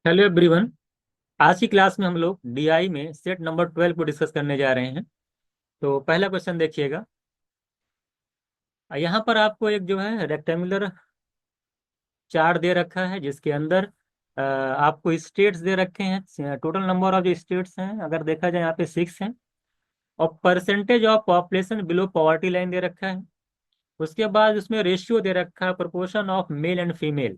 Hello everyone. आज की class में हम लोग डीआई में सेट नंबर 12 को डिस्कस करने जा रहे हैं। तो पहला क्वेश्चन देखिएगा। यहाँ पर आपको एक जो है रेक्टेंगुलर चार्ट दे रखा है जिसके अंदर आपको स्टेट्स दे रखे हैं। टोटल नंबर ऑफ जो स्टेट्स हैं अगर देखा जाए यहाँ पे 6 हैं। और percentage of population below poverty line दे रखा है। उसके बाद उसमें रेशियो दे रखा है, proportion of male and female.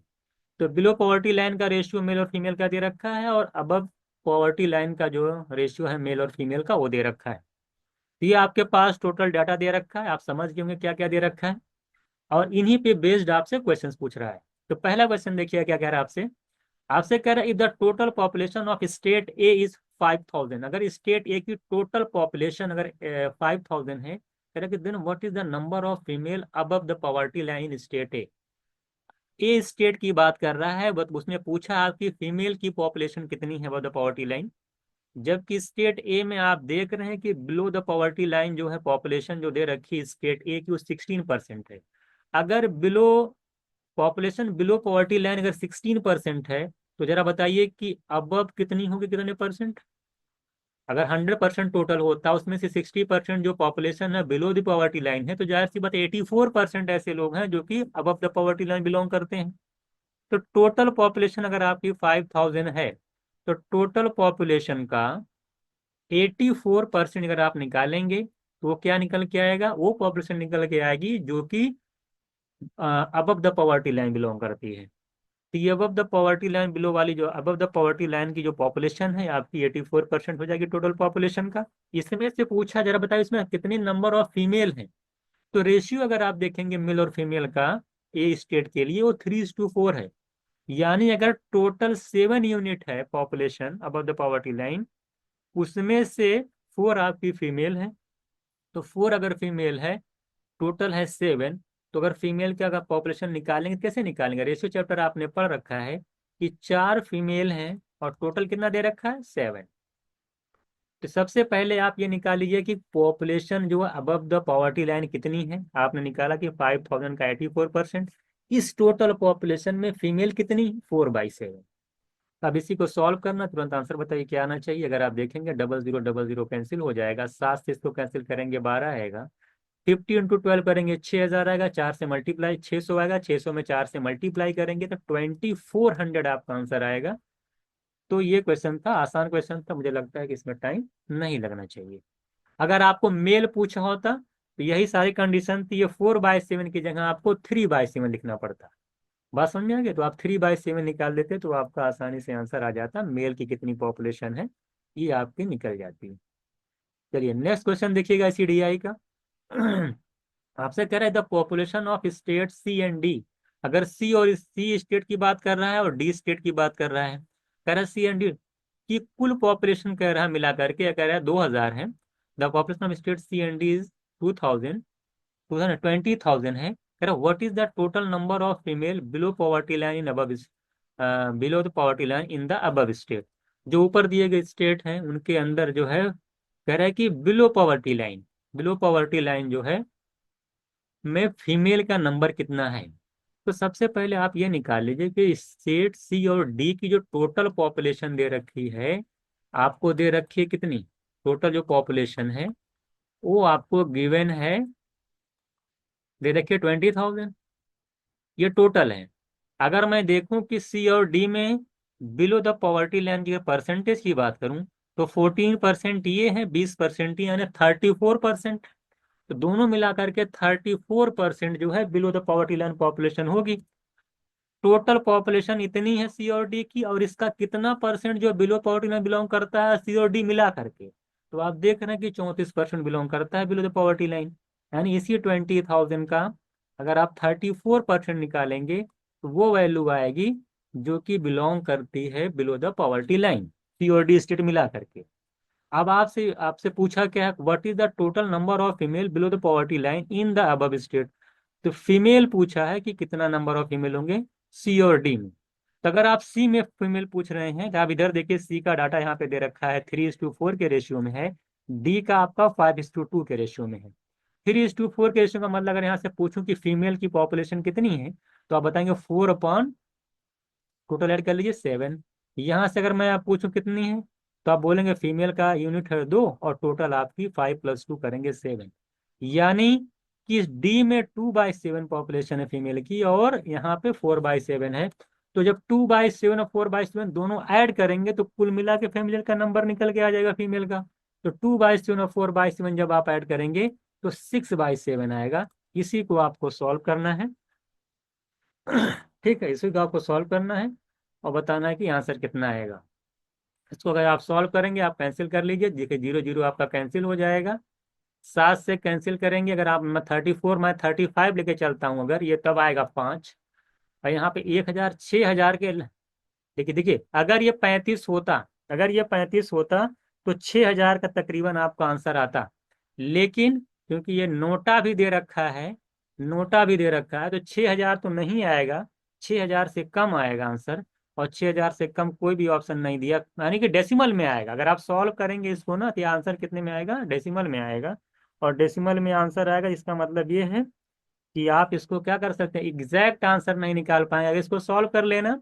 तो बिलो पॉवर्टी लाइन का रेशियो मेल और फीमेल का दे रखा है, और अबव पॉवर्टी लाइन का जो रेशियो है मेल और फीमेल का वो दे रखा है। तो ये आपके पास टोटल डाटा दे रखा है, आप समझ गए होंगे क्या क्या दे रखा है। और इन्हीं पे बेस्ड आपसे क्वेश्चंस पूछ रहा है। तो पहला क्वेश्चन देखिए क्या कह रहा है आपसे। आपसे कह रहा है if the total population of state A is 5000। अगर स्टेट ए की टोटल पॉपुलेशन अगर 5000 है, कह रहा है कि then what is the number of female above the poverty line in state A state की बात कर रहा है, बट उसने पूछा आपकी फीमेल की पॉपुलेशन कितनी है अबव द पॉवर्टी लाइन। जबकि स्टेट ए में आप देख रहे हैं कि बिलो द पॉवर्टी लाइन जो है पॉपुलेशन जो दे रखी है स्टेट ए की वो 16% है। अगर below population below poverty line अगर 16% है, तो जरा बताइए कि अबव कितनी होगी, कितने परसेंट। अगर 100% टोटल होता उसमें से 60% जो पॉपुलेशन है बिलो द पॉवर्टी लाइन है, तो जाहिर सी बात 84% ऐसे लोग हैं जो कि above the poverty line belong करते हैं। तो टोटल पॉपुलेशन अगर आपकी 5000 है, तो टोटल पॉपुलेशन का 84% अगर आप निकालेंगे तो वो क्या निकल के आएगा, वो पॉपुलेशन निकल के आएगी जो कि above the poverty line belong करती है। तो ये above the poverty line below वाली जो अबव द पॉवर्टी लाइन की जो पॉपुलेशन है आपकी 84% हो जाएगी टोटल पॉपुलेशन का। इसमें से पूछा जरा बताइए इसमें कितने नंबर ऑफ फीमेल हैं। तो रेशियो अगर आप देखेंगे मेल और फीमेल का ए स्टेट के लिए वो 3:4 है। यानी अगर टोटल 7 यूनिट है population above the poverty line, उसमें से 4 आपकी फीमेल है। तो 4 अगर फीमेल है, टोटल है 7। तो अगर फीमेल का अगर पॉपुलेशन निकालेंगे कैसे निकालेंगे, रेशियो चैप्टर आपने पढ़ रखा है कि 4 फीमेल हैं और टोटल कितना दे रखा है 7। तो सबसे पहले आप ये निकाल लीजिए कि पॉपुलेशन जो है अबव द पॉवर्टी लाइन कितनी है। आपने निकाला कि 5000 का 84%। इस टोटल पॉपुलेशन में फीमेल कितनी, 4/7। अब इसी को सॉल्व करना, तुरंत आंसर बताइए क्या आना चाहिए। अगर आप देखेंगे 0000 कैंसिल हो जाएगा, 7 से इसको कैंसिल करेंगे 12 आएगा। 50 × 12 करेंगे 6000 आएगा, 4 से मल्टीप्लाई 600 आएगा, 600 में 4 से मल्टीप्लाई करेंगे तो 2400 आपका आंसर आएगा। तो ये क्वेश्चन था, आसान क्वेश्चन था, मुझे लगता है कि इसमें टाइम नहीं लगना चाहिए। अगर आपको मेल पूछा होता तो यही सारी कंडीशन थी, ये 4/7 की जगह आपको 3/7 लिखना पड़ता। बात समझ में आ गई, तो आप 3/7 निकाल देते तो आपका आसानी से आंसर आ जाता, मेल की कितनी पॉपुलेशन है ये आपकी निकल जाती है। चलिए नेक्स्ट क्वेश्चन देखिएगा इसी डीआई का। आपसे कह रहा है the population of state C and D. अगर सी और सी स्टेट की बात कर रहा है और डी स्टेट की बात कर रहा है, कह रहा है सी एंड डी की कुल पॉपुलेशन कह रहा है मिला करके, कह रहा है 2000 है। The population of state C and D is 2000, 20,000 है। कह रहा what is the total number of female below poverty line in above, below the poverty line in the above state. जो ऊपर दिए गए स्टेट हैं उनके अंदर जो है कह रहा है कि below poverty line, below poverty line जो है में फीमेल का नंबर कितना है। तो सबसे पहले आप ये निकाल लीजिए कि स्टेट सी और डी की जो टोटल पॉपुलेशन दे रखी है, आपको दे रखी है कितनी, टोटल जो पॉपुलेशन है वो आपको गिवन है, दे रखी है 20,000। ये टोटल है। अगर मैं देखूं कि सी और डी में बिलो द पॉवर्टी लाइन की परसेंटेज की बात करूं, तो 14% ये है, 20% यानी 34%। तो दोनों मिलाकर के 34% जो है below the poverty line population होगी। टोटल पॉपुलेशन इतनी है सी और डी की, और इसका कितना परसेंट जो बिलो पॉवर्टी लाइन बिलोंग करता है सी और डी मिला करके, तो आप देख रहे हैं कि 34% बिलोंग करता है बिलो द पॉवर्टी लाइन। यानी इसी 20,000 का अगर आप 34% निकालेंगे तो वो वैल्यू आएगी जो कि बिलोंग करती है बिलो द पॉवर्टी लाइन, सी और डी स्टेट मिला करके। अब आपसे आपसे पूछा क्या है, what is the total number of female below the poverty line in the above state. तो फीमेल पूछा है कि कितना नंबर ऑफ फीमेल होंगे सी और डी में। तो अगर आप सी में फीमेल पूछ रहे हैं तो आप इधर देखिए, सी का डाटा यहाँ पे दे रखा है 3:4 के रेशियो में है, डी का आपका 5:2 के रेशियो में है। 3:4 के रेशियो का मतलब अगर यहाँ से पूछूं कि फीमेल की पॉपुलेशन कितनी है, तो आप बताएंगे 4 अपॉन टोटल ऐड कर लीजिए 7। यहाँ से अगर मैं आप पूछूं कितनी है, तो आप बोलेंगे फीमेल का यूनिट है 2 और टोटल आपकी 5 + 2 करेंगे 7। यानी कि डी में 2/7 पॉपुलेशन है फीमेल की, और यहाँ पे 4/7 है। तो जब 2/7 और 4/7 दोनों ऐड करेंगे तो कुल मिला के फीमेल का नंबर निकल के आ जाएगा फीमेल का। तो 2/7 और 4/7 जब आप ऐड करेंगे तो 6/7 आएगा। इसी को आपको सॉल्व करना है। ठीक है, इसी को आपको सॉल्व करना है और बताना है कि आंसर कितना आएगा। इसको अगर आप सॉल्व करेंगे, आप कैंसिल कर लीजिए, देखिए 0 0 आपका कैंसिल हो जाएगा। 7 से कैंसिल करेंगे, अगर आप मैं 34 मैं 35 लेके चलता हूँ अगर, ये तब आएगा 5। और यहाँ पे 1,000 6,000 के, देखिए देखिए, अगर ये 35 होता, अगर ये 35 होता तो 6,000 का तकरीबन आपका आंसर आता। लेकिन क्योंकि ये नोटा भी दे रखा है, नोटा भी दे रखा है, तो 6,000 तो नहीं आएगा, 6,000 से कम आएगा आंसर। और 6,000 से कम कोई भी ऑप्शन नहीं दिया, यानी कि डेसिमल में आएगा। अगर आप सॉल्व करेंगे इसको ना, तो ये आंसर कितने में आएगा, डेसिमल में आएगा। और डेसिमल में आंसर आएगा, इसका मतलब ये है कि आप इसको क्या कर सकते हैं, एग्जैक्ट आंसर नहीं निकाल पाएंगे। अगर इसको सॉल्व कर लेना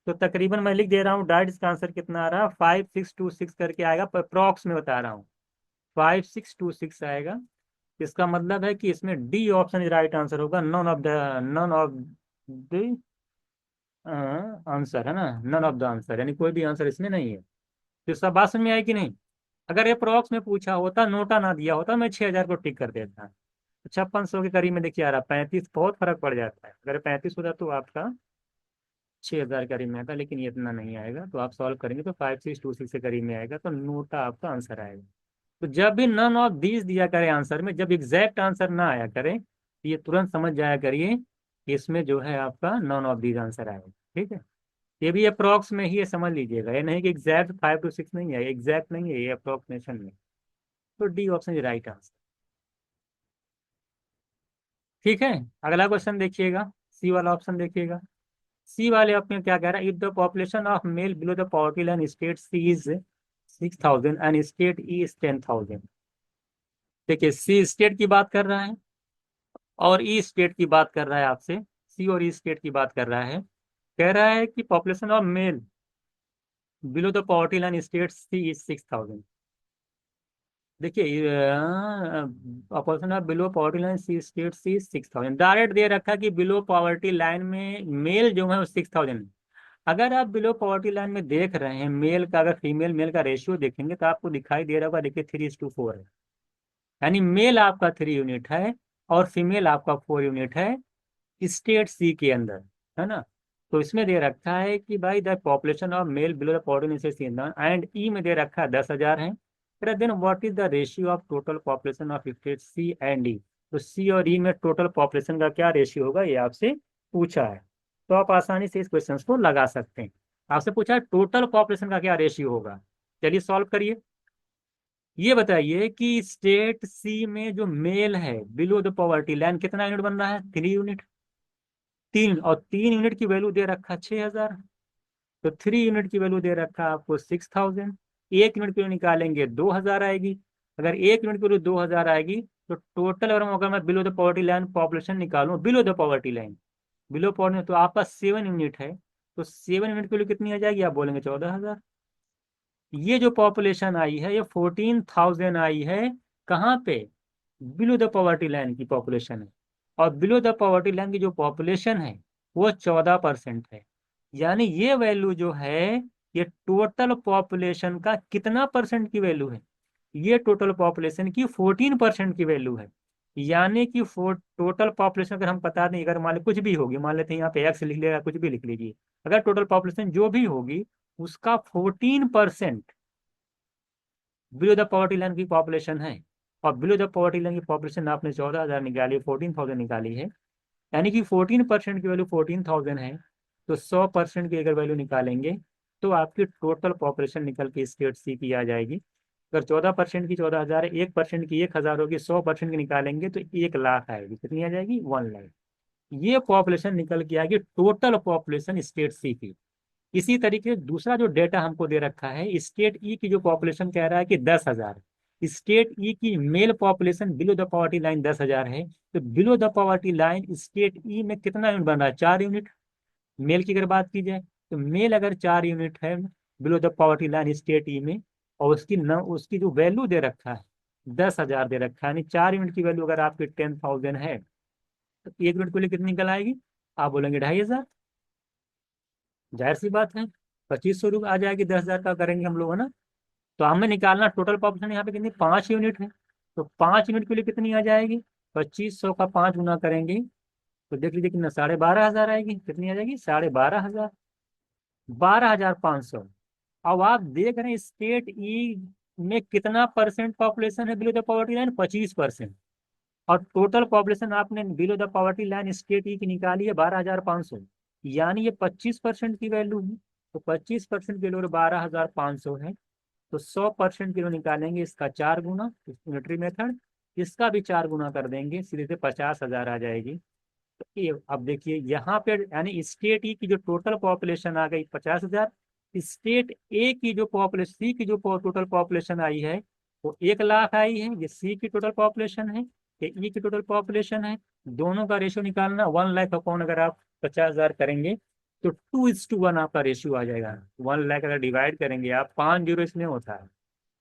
तो तकरीबन मैं लिख दे रहा हूँ डायरेक्ट, इसका आंसर कितना आ रहा है, 5,626 करके आएगा, पर अप्रॉक्स में बता रहा हूँ, 5,626 आएगा। इसका मतलब है कि इसमें डी ऑप्शन राइट आंसर होगा, नन ऑफ द आंसर, है ना, नन ऑफ द आंसर, यानी कोई भी आंसर इसमें नहीं है। तो सब बात समझ में आई कि नहीं? अगर ये अप्रॉक्स में पूछा होता, नोटा ना दिया होता, मैं 6,000 को टिक कर देता। 5600 के करीब में देखिए आ रहा, 35, बहुत फर्क पड़ जाता है। अगर 35 होता तो आपका 6,000 करीब में आता, लेकिन ये इतना नहीं आएगा। तो आप सॉल्व करेंगे तो 5,626 के करीब में आएगा, तो नोटा आपका आंसर आएगा। तो जब भी नन ऑफ दीज दिया करे आंसर में, जब एग्जैक्ट आंसर ना आया करे, तो ये तुरंत समझ जाया करिए कि इसमें जो है आपका नन ऑफ दीज आंसर आएगा। ठीक है, ये भी अप्रॉक्स में ही है, समझ लीजिएगा, ये नहीं कि एग्जैक्ट 5 to 6 नहीं है, एग्जैक्ट नहीं है, ये अप्रोक्सीमेशन में। तो D option is right answer. ठीक है, अगला क्वेश्चन देखिएगा, सी वाला ऑप्शन देखिएगा। सी वाले ऑप्शन क्या कह रहा है, if the population of male below the poverty line state C is 6,000 and state E is 10,000। देखिए, सी स्टेट की बात कर रहा है और ई स्टेट की बात कर रहा है आपसे, सी और ई स्टेट की बात कर रहा है। कह रहा है कि population of male below the poverty line state C is 6,000। देखिए, population of below poverty line C state C 6,000, direct दे रखा कि बिलो पॉवर्टी लाइन में मेल जो है वो 6,000। अगर आप बिलो पॉवर्टी लाइन में देख रहे हैं मेल का, अगर फीमेल मेल का रेशियो देखेंगे तो आपको दिखाई दे रहा होगा, देखिए 3:4 है। यानी मेल आपका 3 यूनिट है और फीमेल आपका 4 यूनिट है स्टेट सी के अंदर, है ना। तो इसमें दे रखा है कि भाई the population of male below the poverty and E में दे रखा है 10,000 है। फिर then what is the ratio of total population of state C and E. तो सी और ई में टोटल पॉपुलेशन का क्या रेशियो होगा, ये आपसे पूछा है। तो आप आसानी से इस क्वेश्चन को लगा सकते हैं। आपसे पूछा है टोटल पॉपुलेशन का क्या रेशियो होगा। चलिए सॉल्व करिए। ये बताइए कि स्टेट सी में जो मेल है बिलो द पॉवर्टी लाइन कितना यूनिट बन रहा है, 3 यूनिट। 3, और 3 यूनिट की वैल्यू दे रखा 6,000। तो 3 यूनिट की वैल्यू दे रखा आपको 6,000। 1 यूनिट की वैल्यू निकालेंगे 2,000 आएगी। अगर 1 यूनिट की वैल्यू 2,000 आएगी तो टोटल, अगर मैं below the poverty line population निकालूं, below the poverty line, below poverty, तो आपका 7 यूनिट है। तो 7 यूनिट की वैल्यू कितनी आ जाएगी, आप बोलेंगे 14,000। ये जो पॉपुलेशन आई है ये 14,000 आई है, कहाँ पे, बिलो द पॉवर्टी लाइन की पॉपुलेशन है। और बिलो द पॉवर्टी लाइन की जो पॉपुलेशन है वो 14% है। यानी ये वैल्यू जो है, ये टोटल पॉपुलेशन का कितना परसेंट की वैल्यू है, ये टोटल पॉपुलेशन की 14% की वैल्यू है। यानी कि टोटल पॉपुलेशन अगर हम बता दें, अगर मान ली कुछ भी होगी, मान लेते हैं यहाँ पे एक्स लिख लिया, कुछ भी लिख लीजिए, अगर टोटल पॉपुलेशन जो भी होगी उसका 14% बिलो द पॉवर्टी लाइन की पॉपुलेशन है, और बिलो द पॉवर्टी लाइन की पॉपुलेशन आपने 14,000 निकाली, 14,000 निकाली है, यानी कि 14% की वैल्यू 14,000 है। तो 100% की अगर वैल्यू निकालेंगे तो आपकी टोटल पॉपुलेशन निकल के स्टेट सी की आ जाएगी। अगर 14% की 14,000 है, 1% की 1,000 होगी, 100% की निकालेंगे तो 1,00,000 आएगी। कितनी आ जाएगी, 1,00,000। ये पॉपुलेशन निकल के आएगी टोटल पॉपुलेशन स्टेट सी की। इसी तरीके से दूसरा जो डेटा हमको दे रखा है, स्टेट ई की जो पॉपुलेशन कह रहा है कि 10,000, स्टेट ई की male population below the poverty line 10,000 है। तो below the poverty line state E में कितना यूनिट बन रहा है, 4 यूनिट। मेल की अगर बात की जाए तो मेल अगर 4 यूनिट है below the poverty line state E में, और उसकी जो वैल्यू दे रखा है 10,000 दे रखा है, यानी 4 यूनिट की वैल्यू अगर आपकी 10,000 है तो 1 यूनिट के लिए कितनी निकल आएगी? आप बोलेंगे 2,500। जाहिर सी बात है 2,500 आ जाएगी, 10,000 का करेंगे हम लोग, है ना। तो हमें निकालना टोटल पॉपुलेशन यहाँ पे कितनी, 5 यूनिट है। तो 5 यूनिट के लिए कितनी आ जाएगी? 2,500 का 5 गुना करेंगे तो देख लीजिए कितना, 12,500 आएगी। कितनी आ जाएगी? 12,500, 12,500। अब आप देख रहे हैं स्टेट ई में कितना परसेंट पॉपुलेशन है बिलो द पॉवर्टी लाइन? 25%। और टोटल पॉपुलेशन आपने below the poverty line state E की निकाली है 12,500, यानी ये 25% की वैल्यू है। तो 25% किलो 12,500 है, तो 100% किलो निकालेंगे, इसका 4 गुना, यूनिटरी मेथड, इसका भी 4 गुना कर देंगे, सीधे से 50,000 आ जाएगी। तो ये अब देखिए यहाँ पे, यानी स्टेट ई की जो टोटल पॉपुलेशन आ गई 50,000, स्टेट ए की जो पॉपुलेशन, सी की जो टोटल पॉपुलेशन आई है वो 1,00,000 आई है। ये सी की टोटल पॉपुलेशन है, ये ई की टोटल पॉपुलेशन है। दोनों का रेशियो निकालना, 1,00,000 अपॉन अगर आप 50,000 करेंगे तो 2:1 आपका रेशियो आ जाएगा। 1,00,000 अगर डिवाइड करेंगे आप, 5 जीरो इसमें होता है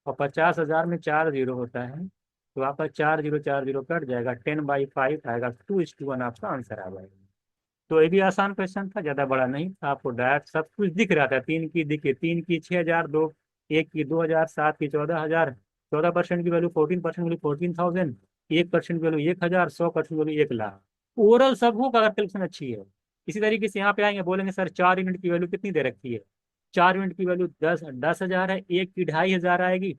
और 50,000 में 4 जीरो होता है, तो आपका 4 जीरो कट जाएगा, 10/5 आएगा, 2:1 आपका आंसर आ जाएगा। तो ये भी आसान क्वेश्चन था, ज्यादा बड़ा नहीं था, आपको डायरेक्ट सब कुछ दिख रहा था। 3 की दिखे, 3 की 6,000, दो एक की 2,000, 7 की 14,000, 14% की वैल्यू 14% वैल्यू 14,000, 1% की वैल्यू 1,000, 100% वैल्यू 1,00,000। ओवरऑल सब होगा अगर कैलकुलेशन अच्छी है। इसी तरीके से यहाँ पे आएंगे, बोलेंगे सर 4 यूनिट की वैल्यू कितनी दे रखी है? 4 यूनिट की वैल्यू 10,000 है, एक की 2,500 आएगी।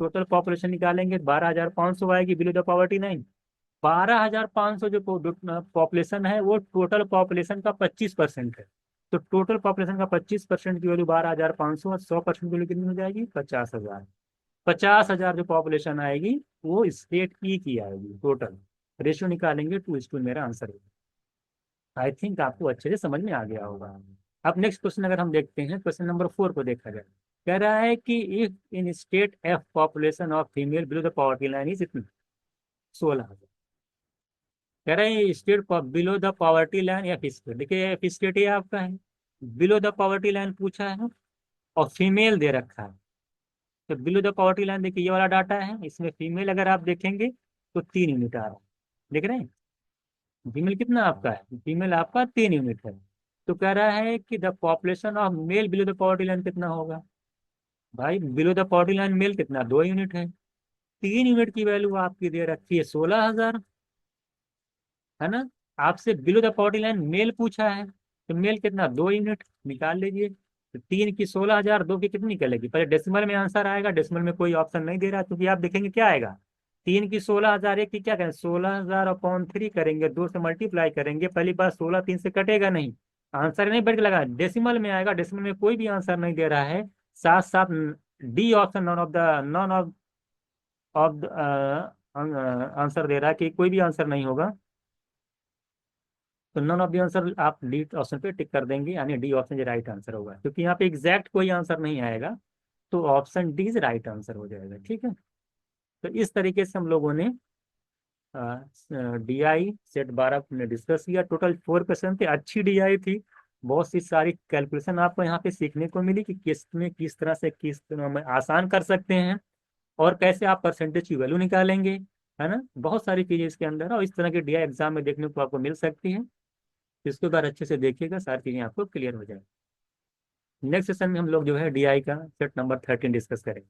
टोटल पॉपुलेशन निकालेंगे 12,500 आएगी बिलो द पॉवर्टी लाइन। 12,500 जो पॉपुलेशन है वो टोटल पॉपुलेशन का 25% है। तो टोटल पॉपुलेशन का 25% की वैल्यू 12,500 और 100% की वैल्यू कितनी हो जाएगी? 50,000। 50,000 जो पॉपुलेशन आएगी वो स्टेट ई की आएगी टोटल। रेशियो निकालेंगे 2:2, मेरा आंसर होगा। आई थिंक आपको अच्छे से समझ में आ गया होगा। अब नेक्स्ट क्वेश्चन अगर हम देखते हैं, क्वेश्चन नंबर 4 को देखा जाए। कह रहा है कि if in state F population of female below the poverty line is इतनी, 16,000। कह रहे हैं state below the poverty line F state, देखिए एफ स्टेट ये आपका है, बिलो द पॉवर्टी लाइन पूछा है और फीमेल दे रखा है। तो बिलो द पॉवर्टी लाइन देखिए ये वाला डाटा है, इसमें फीमेल अगर आप देखेंगे तो 3 यूनिट आ रहा है। देख रहे हैं फीमेल कितना आपका है? फीमेल आपका 3 यूनिट है। तो कह रहा है कि the population of male below the poverty line कितना होगा? भाई below the poverty line male कितना, 2 यूनिट है। 3 यूनिट की वैल्यू आपकी दे रखी है 16,000, है ना। आपसे below the poverty line male पूछा है, तो मेल कितना, 2 यूनिट, निकाल लीजिए। तो 3 की 16,000, 2 की कितनी निकलेगी? पहले डेसिमल में आंसर आएगा, डेसिमल में कोई ऑप्शन नहीं दे रहा क्योंकि आप देखेंगे क्या आएगा। 3 की 16,000, एक की क्या करें, 16,000/3 करेंगे, 2 से मल्टीप्लाई करेंगे। पहली बात 16 3 से कटेगा नहीं, आंसर नहीं बढ़ के लगा, डेसिमल में आएगा। डेसिमल में कोई भी आंसर नहीं दे रहा है। साथ साथ D option, none of of answer दे रहा है कि कोई भी आंसर नहीं होगा। तो नॉन ऑफ द आंसर आप डी ऑप्शन पे टिक कर देंगे, यानी डी ऑप्शन जो राइट आंसर होगा, क्योंकि यहाँ पे एग्जैक्ट कोई आंसर नहीं आएगा। तो option D is right answer हो जाएगा, ठीक है। तो इस तरीके से हम लोगों ने डीआई सेट 12 ने डिस्कस किया। टोटल 4 क्वेश्चन थे, अच्छी डीआई थी। बहुत सी सारी कैलकुलेशन आपको यहाँ पे सीखने को मिली कि किस में किस तरह से किस तरह में आसान कर सकते हैं और कैसे आप परसेंटेज की वैल्यू निकालेंगे, है ना। बहुत सारी चीजें इसके अंदर है और इस तरह की डीआई एग्जाम में देखने को आपको मिल सकती है। इसके बाद अच्छे से देखिएगा, सारी चीजें आपको क्लियर हो जाएंगी। नेक्स्ट सेशन में हम लोग जो है डीआई का सेट नंबर 13 डिस्कस करेंगे।